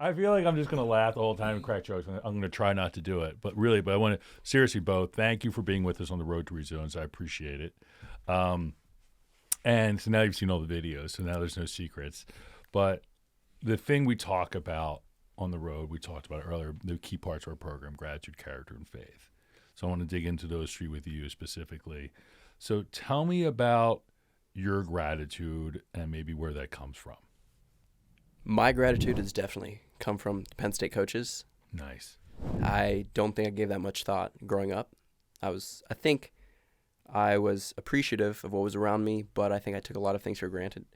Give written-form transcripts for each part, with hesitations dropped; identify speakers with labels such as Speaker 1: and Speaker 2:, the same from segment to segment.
Speaker 1: I feel like I'm just going to laugh the whole time and crack jokes. I'm going to try not to do it. But I want to, seriously, Beau, thank you for being with us on the road to Rezones. I appreciate it. And so now you've seen all the videos, so now there's no secrets. But the thing we talk about on the road, we talked about it earlier, the key parts of our program, gratitude, character, and faith. So I want to dig into those three with you specifically. So tell me about your gratitude and maybe where that comes from.
Speaker 2: My gratitude has definitely come from the Penn State coaches.
Speaker 1: Nice.
Speaker 2: I don't think I gave that much thought growing up. I think I was appreciative of what was around me, but I think I took a lot of things for granted.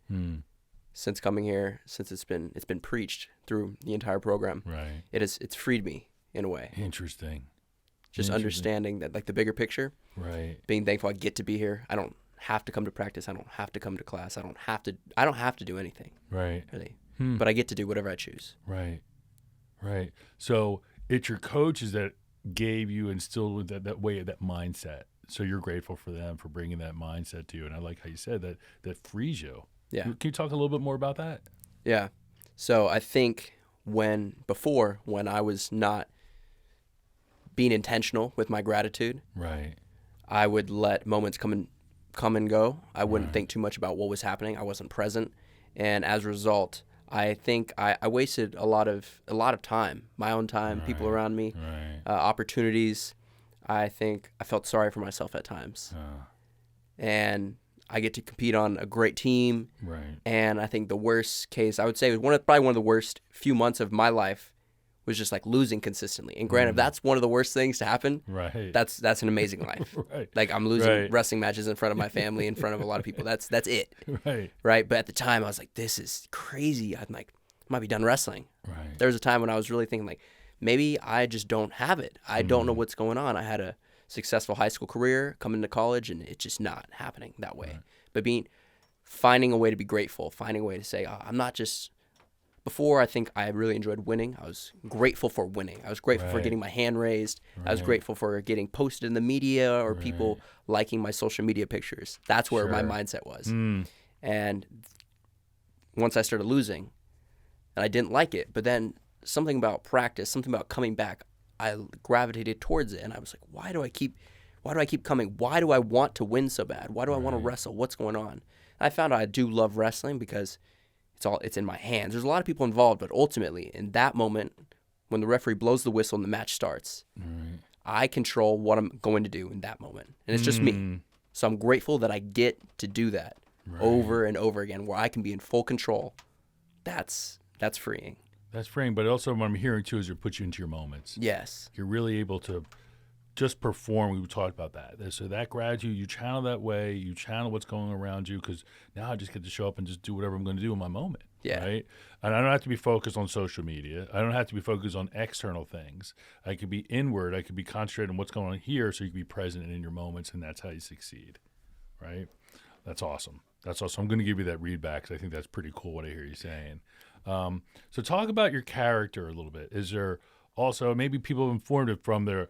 Speaker 2: Since coming here, since it's been preached through the entire program.
Speaker 1: Right.
Speaker 2: It's freed me in a way.
Speaker 1: Interesting.
Speaker 2: Just understanding that, like, the bigger picture.
Speaker 1: Right.
Speaker 2: Being thankful I get to be here. I don't have to come to practice. I don't have to come to class. I don't have to do anything.
Speaker 1: Right.
Speaker 2: Really. But I get to do whatever I choose.
Speaker 1: Right. Right. So it's your coaches that gave you, instilled with that way, that mindset. So you're grateful for them for bringing that mindset to you. And I like how you said that frees you.
Speaker 2: Yeah.
Speaker 1: Can you talk a little bit more about that?
Speaker 2: Yeah. So I think when I was not being intentional with my gratitude,
Speaker 1: right,
Speaker 2: I would let moments come and go. I wouldn't think too much about what was happening. I wasn't present. And as a result, I think I wasted a lot of time, my own time, people around me, opportunities. I think I felt sorry for myself at times. And I get to compete on a great team.
Speaker 1: Right. And
Speaker 2: I think the worst case, I would say, was probably one of the worst few months of my life was just like losing consistently. And granted, that's one of the worst things to happen.
Speaker 1: Right.
Speaker 2: That's an amazing life.
Speaker 1: Right.
Speaker 2: Like, I'm losing wrestling matches in front of my family, in front of a lot of people. That's it.
Speaker 1: Right.
Speaker 2: Right. But at the time, I was like, this is crazy. I'm like, I might be done wrestling.
Speaker 1: Right.
Speaker 2: There was a time when I was really thinking, like, maybe I just don't have it. I don't know what's going on. I had a successful high school career, coming to college, and it's just not happening that way. But finding a way to be grateful, finding a way to say, I'm not just. Before, I think I really enjoyed winning. I was grateful for winning. I was grateful for getting my hand raised. I was grateful for getting posted in the media or people liking my social media pictures. That's where my mindset was. And once I started losing, and I didn't like it, but then something about practice, something about coming back, I gravitated towards it. And I was like, why do I keep coming? Why do I want to win so bad? Why do I want to wrestle? What's going on? I found out I do love wrestling because it's in my hands. There's a lot of people involved, but ultimately, in that moment, when the referee blows the whistle and the match starts, I control what I'm going to do in that moment. And it's just me. So I'm grateful that I get to do that over and over again, where I can be in full control. That's freeing.
Speaker 1: That's freeing, but also what I'm hearing, too, is it puts you into your moments.
Speaker 2: Yes.
Speaker 1: You're really able to just perform. We talked about that. So that gratitude, you channel that way. You channel what's going around you, because now I just get to show up and just do whatever I'm going to do in my moment.
Speaker 2: Yeah.
Speaker 1: Right? And I don't have to be focused on social media. I don't have to be focused on external things. I could be inward. I could be concentrated on what's going on here, so you can be present in your moments, and that's how you succeed. Right? That's awesome. That's awesome. I'm going to give you that read back, because I think that's pretty cool what I hear you saying. So talk about your character a little bit. Is there also, maybe people have informed it from their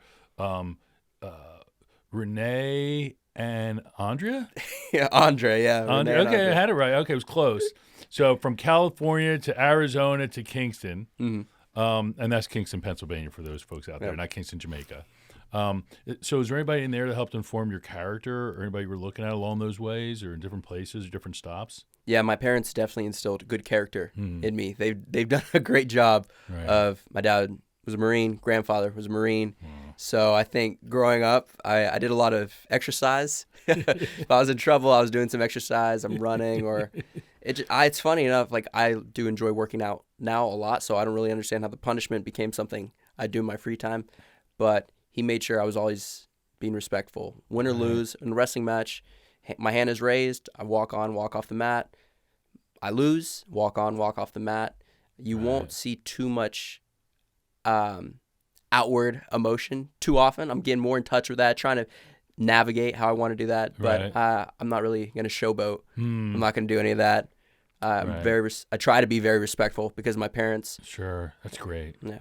Speaker 1: Renee and Andrea?
Speaker 2: Yeah, Andre, yeah.
Speaker 1: Andre, okay, I had it right. Okay, it was close. So from California to Arizona to Kingston, and that's Kingston, Pennsylvania, for those folks out there, not Kingston, Jamaica. So is there anybody in there that helped inform your character, or anybody you were looking at along those ways, or in different places or different stops?
Speaker 2: Yeah, my parents definitely instilled good character in me. They've done a great job of, my dad was a Marine, grandfather was a Marine. So I think growing up, I did a lot of exercise. If I was in trouble, I was doing some exercise. I'm running, or it's funny enough, like, I do enjoy working out now a lot, so I don't really understand how the punishment became something I do in my free time. But he made sure I was always being respectful. Win or lose, in a wrestling match, my hand is raised, I walk on, walk off the mat. I lose, walk on, walk off the mat. You won't see too much outward emotion too often. I'm getting more in touch with that, trying to navigate how I want to do that. But I'm not really going to showboat. I'm not going to do any of that. I try to be very respectful because of my parents.
Speaker 1: Sure. That's great.
Speaker 2: Yeah.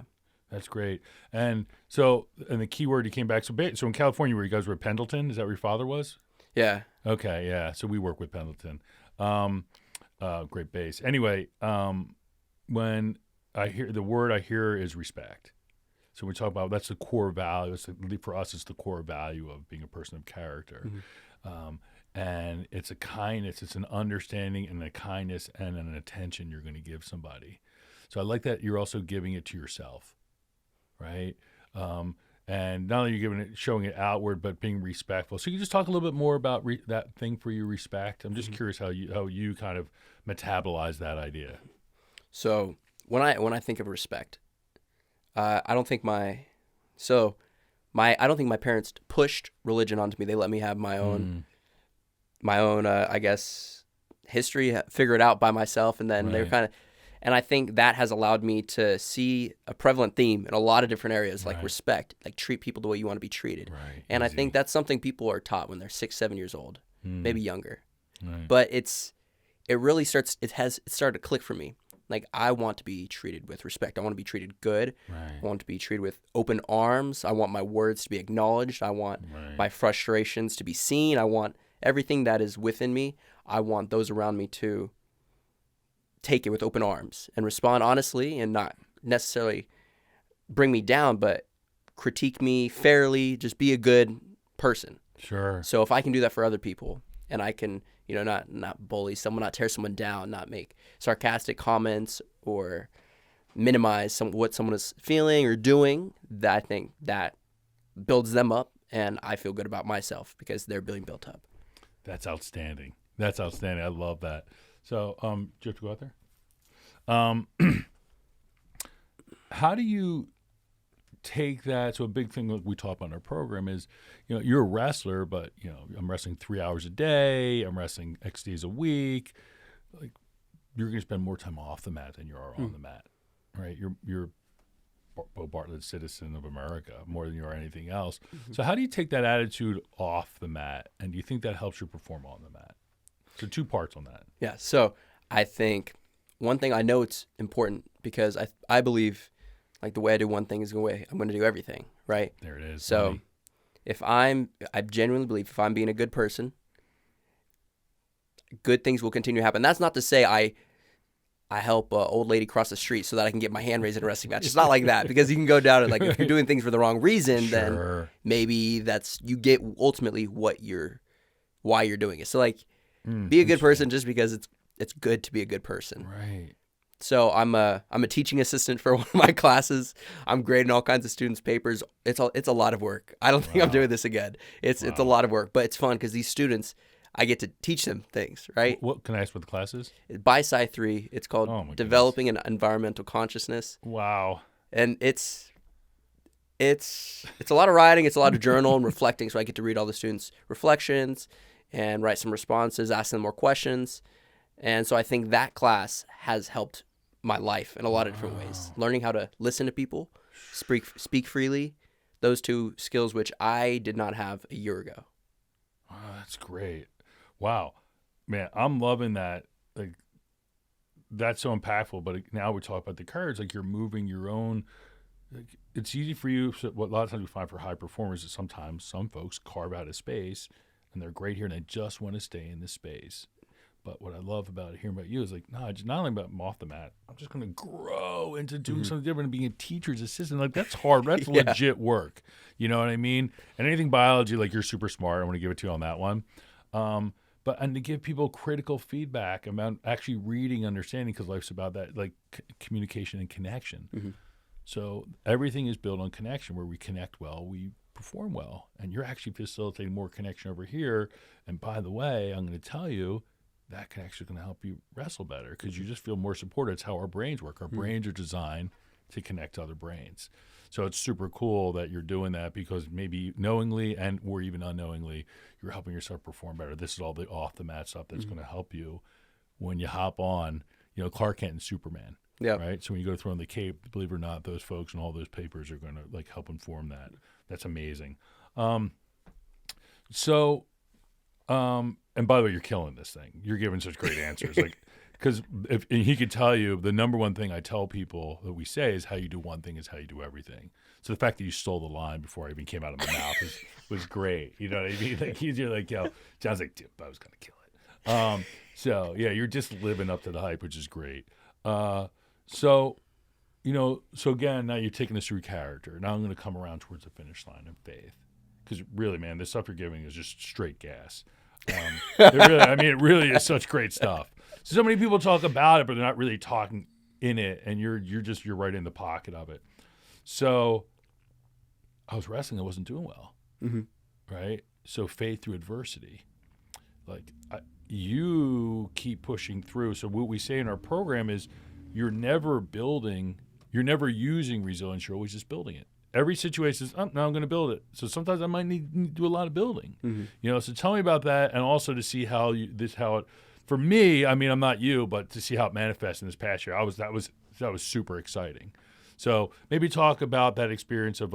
Speaker 1: That's great. And so, and the key word you came back. So in California, where you guys were at Pendleton, is that where your father was?
Speaker 2: Yeah.
Speaker 1: Okay. Yeah. So we work with Pendleton. Great base. Anyway, when I hear the word I hear is respect. So we talk about that's the core value. For us, it's the core value of being a person of character. And it's a kindness, it's an understanding and a kindness and an attention you're going to give somebody. So I like that you're also giving it to yourself, right? And not only you're showing it outward, but being respectful. So you just talk a little bit more about that thing for you, respect. I'm just curious how you kind of metabolize that idea.
Speaker 2: So when I think of respect, I don't think my parents pushed religion onto me. They let me have my own I guess history, figure it out by myself, and then they're kind of. And I think that has allowed me to see a prevalent theme in a lot of different areas, like respect, like treat people the way you want to be treated.
Speaker 1: Right.
Speaker 2: And I think that's something people are taught when they're 6, 7 years old, maybe younger.
Speaker 1: Right.
Speaker 2: But it started to click for me. Like, I want to be treated with respect. I want to be treated good.
Speaker 1: Right.
Speaker 2: I want to be treated with open arms. I want my words to be acknowledged. I want my frustrations to be seen. I want everything that is within me. I want those around me to take it with open arms and respond honestly and not necessarily bring me down, but critique me fairly, just be a good person.
Speaker 1: Sure.
Speaker 2: So if I can do that for other people and I can, not bully someone, not tear someone down, not make sarcastic comments or minimize what someone is feeling or doing, that I think that builds them up and I feel good about myself because they're being built up.
Speaker 1: That's outstanding. I love that. So, do you have to go out there? How do you take that? So a big thing that we talk about in our program is, you're a wrestler, but, I'm wrestling 3 hours a day. I'm wrestling X days a week. Like, you're going to spend more time off the mat than you are on the mat, right? You're Beau Bartlett, citizen of America, more than you are anything else. So how do you take that attitude off the mat? And do you think that helps you perform on the mat? So 2 parts on that.
Speaker 2: Yeah. So I think one thing I know it's important because I believe like the way I do one thing is the way I'm going to do everything. Right.
Speaker 1: There it is.
Speaker 2: So I genuinely believe if I'm being a good person, good things will continue to happen. That's not to say I help an old lady cross the street so that I can get my hand raised in a wrestling match. It's not like that because you can go down and like if you're doing things for the wrong reason, then maybe you get ultimately why you're doing it. So like be a good person just because it's good to be a good person.
Speaker 1: Right.
Speaker 2: So I'm a teaching assistant for one of my classes. I'm grading all kinds of students' papers. It's a lot of work. I don't think I'm doing this again. It's a lot of work, but it's fun because these students, I get to teach them things, right?
Speaker 1: What can I ask what the class is?
Speaker 2: By Sci 3, it's called Developing an Environmental Consciousness.
Speaker 1: Wow.
Speaker 2: And it's a lot of writing, it's a lot of journal and reflecting. So I get to read all the students' reflections and write some responses, ask them more questions. And so I think that class has helped my life in a lot of different ways. Learning how to listen to people, speak freely, those 2 skills which I did not have a year ago.
Speaker 1: Oh, that's great. Wow. Man, I'm loving that. Like, that's so impactful. But now we talk about the courage, like you're moving your own. Like, it's easy for you. So what a lot of times we find for high performers is sometimes some folks carve out a space and they're great here and they just want to stay in this space. But what I love about hearing about you is like, no, it's not only about I'm off the mat. I'm just going to grow into doing something different and being a teacher's assistant. Like, that's hard. That's legit work. You know what I mean? And anything biology, like, you're super smart. I want to give it to you on that one. And to give people critical feedback about actually reading, understanding, because life's about that, like communication and connection. So everything is built on connection. Where we connect well, we perform well. And you're actually facilitating more connection over here. And by the way, I'm going to tell you, that connection is going to help you wrestle better because you just feel more supported. It's how our brains work. Our brains are designed to connect to other brains. So it's super cool that you're doing that because maybe knowingly or even unknowingly, you're helping yourself perform better. This is all the off-the-mat stuff that's going to help you when you hop on, Clark Kent and Superman.
Speaker 2: Yeah.
Speaker 1: Right? So when you go to throw in the cape, believe it or not, those folks and all those papers are going to like help inform that. That's amazing. And by the way, you're killing this thing. You're giving such great answers. Like, because if he could tell you, the number one thing I tell people that we say is how you do one thing is how you do everything. So the fact that you stole the line before I even came out of my mouth was great. You know what I mean? Like, you're like, John's like, I was going to kill it. So yeah, you're just living up to the hype, which is great. So So again, now you're taking us through character. Now I'm going to come around towards the finish line of faith. Because really, man, the stuff you're giving is just straight gas. It really is such great stuff. So many people talk about it, but they're not really talking in it, and you're right in the pocket of it. So I was wrestling, I wasn't doing well, right? So faith through adversity, you keep pushing through. So what we say in our program is, you're never using resilience. You're always just building it. Every situation is, now I'm going to build it. So sometimes I might need to do a lot of building. So tell me about that, and also to see how it. For me, I mean, I'm not you, but to see how it manifests in this past year, that was super exciting. So maybe talk about that experience of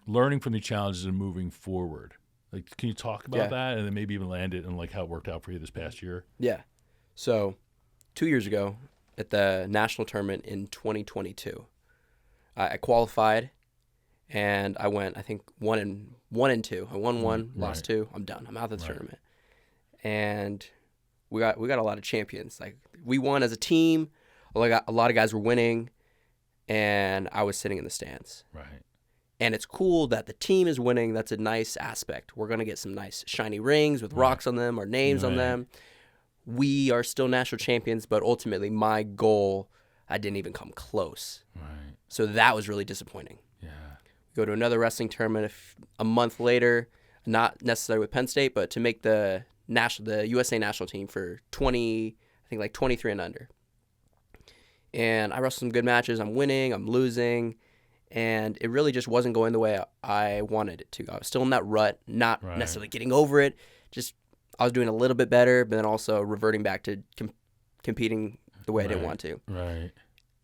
Speaker 1: learning from the challenges and moving forward. Can you talk about that, and then maybe even land it and how it worked out for you this past year?
Speaker 2: Yeah. So 2 years ago at the national tournament in 2022, I qualified, and I went, I think, 1-2. I won one, lost two. I'm done. I'm out of the tournament. And we got a lot of champions. We won as a team. A lot of guys were winning, and I was sitting in the stands.
Speaker 1: Right.
Speaker 2: And it's cool that the team is winning. That's a nice aspect. We're going to get some nice shiny rings with rocks on them, our names on them. We are still national champions, but ultimately my goal, I didn't even come close.
Speaker 1: Right.
Speaker 2: So that was really disappointing.
Speaker 1: Yeah.
Speaker 2: We go to another wrestling tournament a month later, not necessarily with Penn State, but to make the USA national team for 23 and under. And I wrestled some good matches. I'm winning, I'm losing, and it really just wasn't going the way I wanted it to. I was still in that rut, not necessarily getting over it. Just I was doing a little bit better, but then also reverting back to competing the way I didn't want to.
Speaker 1: Right.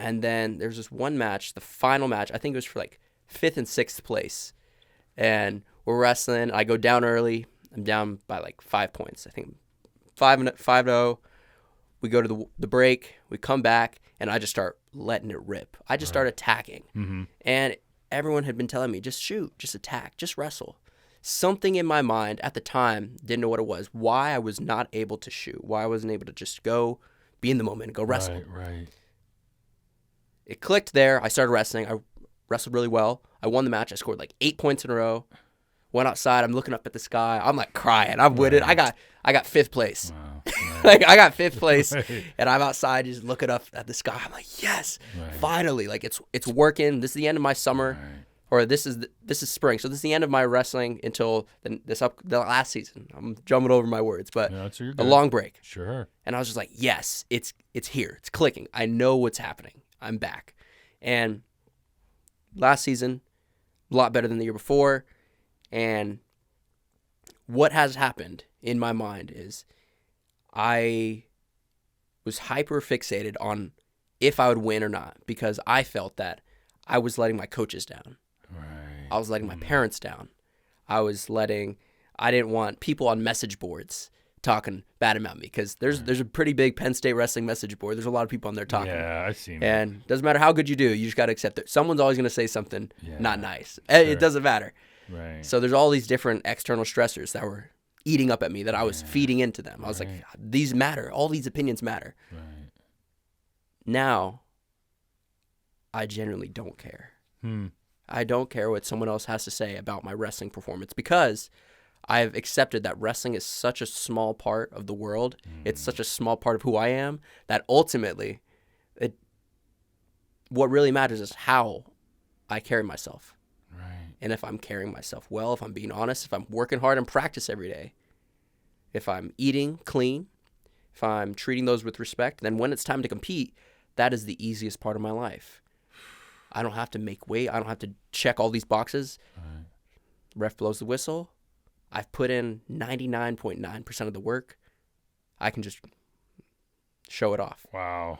Speaker 2: And then there's this one match, the final match. I think it was for 5th and 6th place, and we're wrestling. I go down early. I'm down by 5 points. I think 5-0. We go to the break. We come back, and I just start letting it rip. I just start attacking. And everyone had been telling me, just shoot, just attack, just wrestle. Something in my mind at the time, didn't know what it was, why I was not able to shoot, why I wasn't able to just go be in the moment and go wrestle.
Speaker 1: Right.
Speaker 2: It clicked there. I started wrestling. I wrestled really well. I won the match. I scored 8 points in a row. Went outside. I'm looking up at the sky. I'm crying. I'm with it. I got 5th place.
Speaker 1: Wow.
Speaker 2: I got 5th place, and I'm outside just looking up at the sky. I'm yes, finally. It's working. This is the end of my summer, or this is spring. So this is the end of my wrestling until the last season. I'm jumping over my words, but a long break.
Speaker 1: Sure.
Speaker 2: And I was just yes, it's here. It's clicking. I know what's happening. I'm back. And last season, a lot better than the year before. And what has happened in my mind is I was hyper fixated on if I would win or not, because I felt that I was letting my coaches down.
Speaker 1: Right.
Speaker 2: I was letting my parents down. I didn't want people on message boards talking bad about me, because there's a pretty big Penn State wrestling message board. There's a lot of people on there talking.
Speaker 1: Yeah, I've seen it.
Speaker 2: And doesn't matter how good you do, you just got to accept it. Someone's always going to say something not nice.
Speaker 1: Sure.
Speaker 2: It doesn't matter.
Speaker 1: Right.
Speaker 2: So there's all these different external stressors that were eating up at me that I was feeding into them. I was these matter. All these opinions matter.
Speaker 1: Right.
Speaker 2: Now, I genuinely don't care. I don't care what someone else has to say about my wrestling performance, because I've accepted that wrestling is such a small part of the world. It's such a small part of who I am that ultimately, what really matters is how I carry myself.
Speaker 1: Right.
Speaker 2: And if I'm carrying myself well, if I'm being honest, if I'm working hard in practice every day, if I'm eating clean, if I'm treating those with respect, then when it's time to compete, that is the easiest part of my life. I don't have to make weight. I don't have to check all these boxes.
Speaker 1: Right.
Speaker 2: Ref blows the whistle. I've put in 99.9% of the work. I can just show it off.
Speaker 1: Wow.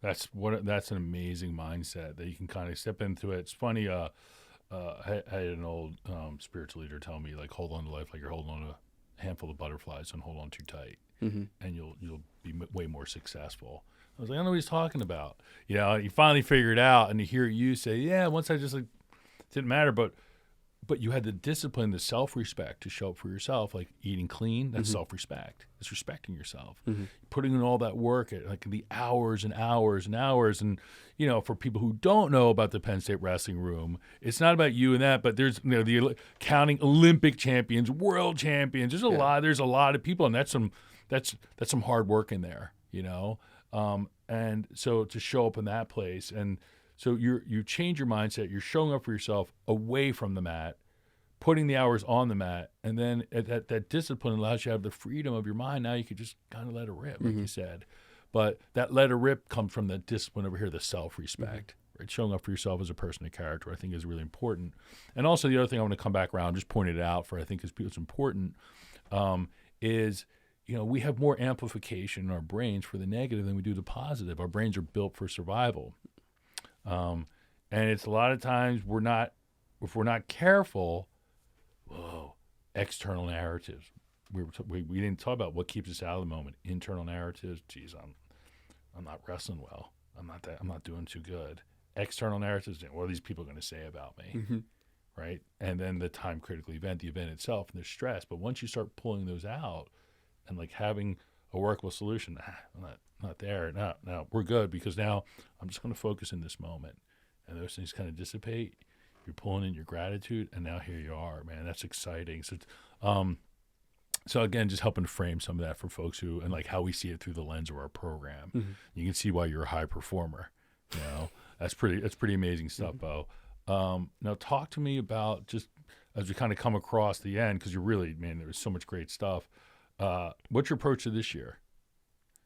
Speaker 1: That's an amazing mindset that you can kind of step into it. It's funny. I had an old spiritual leader tell me, hold on to life like you're holding on to a handful of butterflies. Don't hold on too tight, and you'll be way more successful. I was like, I don't know what he's talking about. You finally figure it out, and to hear you say, yeah, once I just didn't matter, but but you had the discipline, the self-respect to show up for yourself, like eating clean. That's self-respect. It's respecting yourself. Putting in all that work, like the hours and hours and hours. And, you know, for people who don't know about the Penn State wrestling room, it's not about you and that, but there's, you know, the counting Olympic champions, world champions. There's a lot of people, and that's some hard work in there, you know? And so to show up in that place, and so you change your mindset. You're showing up for yourself away from the mat, putting the hours on the mat, and then that discipline allows you to have the freedom of your mind. Now you could just kind of let it rip, like you said. But that let it rip comes from the discipline over here, the self-respect. Right? Showing up for yourself as a person of character, I think, is really important. And also the other thing I want to come back around, just point it out for I think is important, is, you know, we have more amplification in our brains for the negative than we do the positive. Our brains are built for survival. And it's a lot of times if we're not careful, external narratives. We didn't talk about what keeps us out of the moment. Internal narratives. Geez, I'm not wrestling well. I'm not doing too good. External narratives. What are these people going to say about me? Right? And then the time critical event, the event itself, and there's stress. But once you start pulling those out and like having a workable solution, I'm not there. No, we're good, because now I'm just going to focus in this moment. And those things kind of dissipate. You're pulling in your gratitude, and now here you are, man. That's exciting. So again, just helping to frame some of that for folks who, and like how we see it through the lens of our program. You can see why you're a high performer. You know, that's pretty amazing stuff, Beau. Now talk to me about, just as we kind of come across the end, because you're really, man, there was so much great stuff. What's your approach to this year?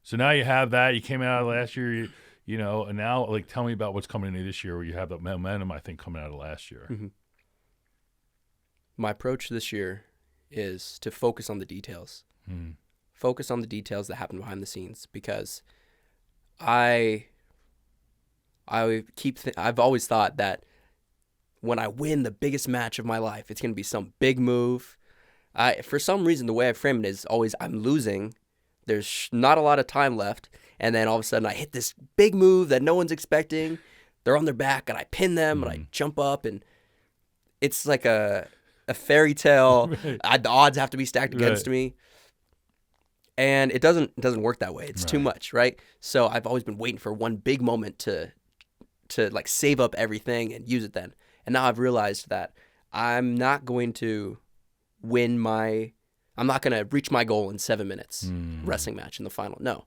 Speaker 1: So now you have that. You came out of last year, you know, and now, like, tell me about what's coming into this year, where you have that momentum, I think, coming out of last year.
Speaker 2: My approach this year is to focus on the details. Focus on the details that happen behind the scenes, because I've always thought that when I win the biggest match of my life, it's going to be some big move. For some reason, the way I frame it is always I'm losing. There's not a lot of time left. And then all of a sudden I hit this big move that no one's expecting. They're on their back and I pin them and I jump up, and it's like a fairy tale. The odds have to be stacked against me. And it doesn't work that way. It's too much, right? So I've always been waiting for one big moment to like save up everything and use it then. And now I've realized that I'm not going to I'm not going to reach my goal in 7 minutes wrestling match in the final. No,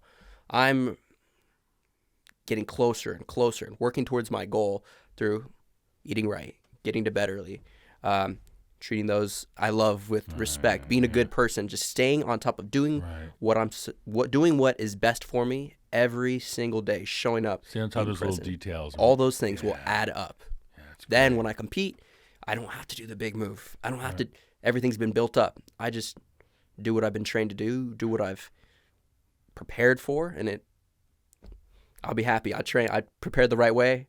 Speaker 2: I'm getting closer and closer and working towards my goal through eating right, getting to bed early, treating those I love with respect, being a good person, just staying on top of doing doing what is best for me every single day, showing up.
Speaker 1: Stay on top of those little details.
Speaker 2: All those things will add up. Then when I compete, I don't have to do the big move. I don't have to. Everything's been built up. I just do what I've been trained to do what I've prepared for, and I'll be happy. I prepared the right way.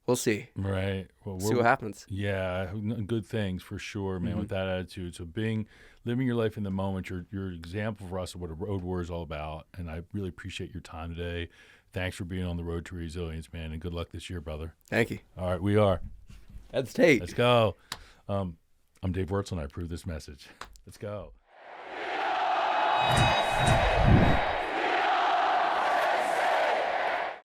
Speaker 2: We'll see.
Speaker 1: Right. Well,
Speaker 2: see what happens.
Speaker 1: Yeah, good things for sure, man, with that attitude. So living your life in the moment, your example for us of what a road warrior is all about, and I really appreciate your time today. Thanks for being on the road to resilience, man, and good luck this year, brother.
Speaker 2: Thank you.
Speaker 1: All right, we are.
Speaker 2: Let's take.
Speaker 1: Let's go. I'm Dave Wurtzel, and I approve this message. Let's go.